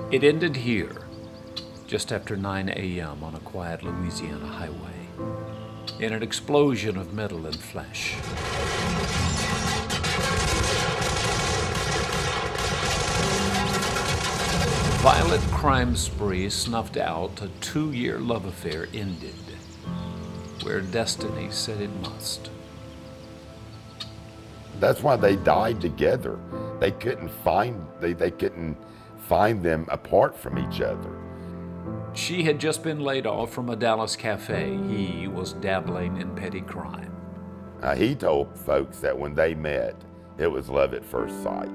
It ended here, just after 9 a.m. on a quiet Louisiana highway, in an explosion of metal and flesh. The violent crime spree snuffed out, a 2-year love affair ended, where destiny said it must. That's why they died together. They couldn't find them apart from each other. She had just been laid off from a Dallas cafe. He was dabbling in petty crime. He told folks that when they met, it was love at first sight.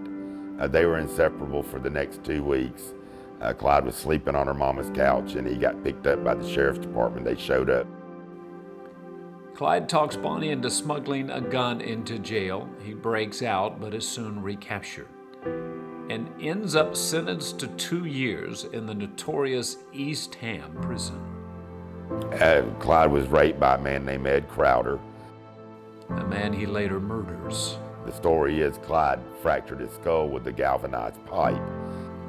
They were inseparable for the next 2 weeks. Clyde was sleeping on her mama's couch and he got picked up by the sheriff's department. They showed up. Clyde talks Bonnie into smuggling a gun into jail. He breaks out, but is soon recaptured and ends up sentenced to 2 years in the notorious East Ham prison. Clyde was raped by a man named Ed Crowder. A man he later murders. The story is Clyde fractured his skull with a galvanized pipe.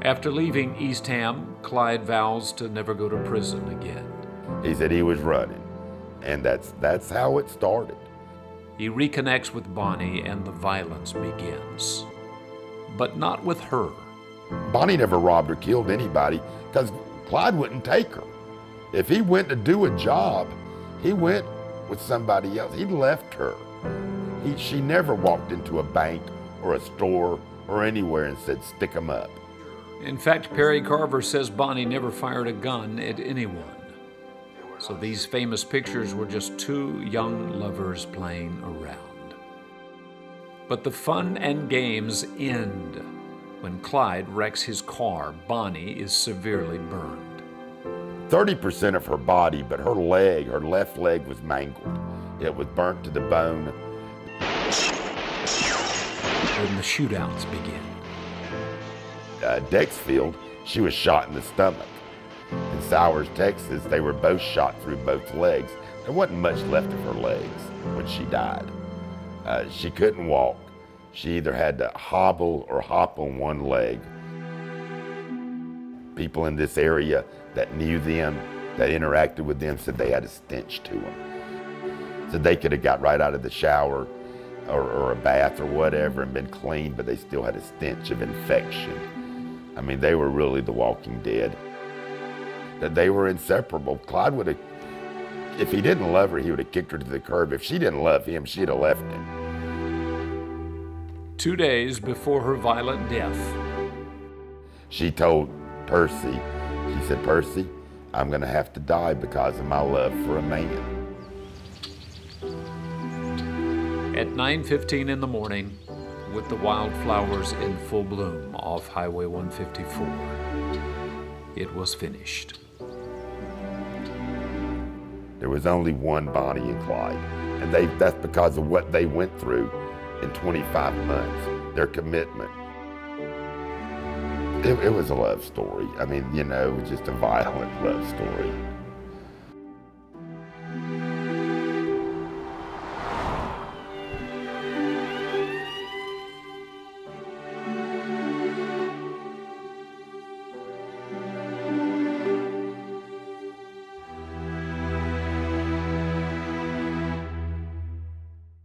After leaving East Ham, Clyde vows to never go to prison again. He said he was running, and that's how it started. He reconnects with Bonnie and the violence begins. But not with her. Bonnie never robbed or killed anybody because Clyde wouldn't take her. If he went to do a job, he went with somebody else. He left her. She never walked into a bank or a store or anywhere and said, "Stick 'em up." In fact, Perry Carver says Bonnie never fired a gun at anyone. So these famous pictures were just two young lovers playing around. But the fun and games end when Clyde wrecks his car. Bonnie is severely burned. 30% of her body, but her left leg was mangled. It was burnt to the bone. Then the shootouts begin. Dexfield, she was shot in the stomach. In Sowers, Texas, they were both shot through both legs. There wasn't much left of her legs when she died. She couldn't walk. She either had to hobble or hop on one leg. People in this area that knew them, that interacted with them, said they had a stench to them. Said they could have got right out of the shower or a bath or whatever and been clean, but they still had a stench of infection. I mean, they were really the walking dead. That they were inseparable. Clyde would have, if he didn't love her, he would have kicked her to the curb. If she didn't love him, she'd have left him. 2 days before her violent death, she told Percy, she said, "Percy, I'm gonna have to die because of my love for a man." at 9:15 in the morning, with the wildflowers in full bloom off Highway 154, it was finished. There was only one Bonnie and Clyde, and that's because of what they went through in 25 months, their commitment. It was a love story. I mean, you know, it was just a violent love story.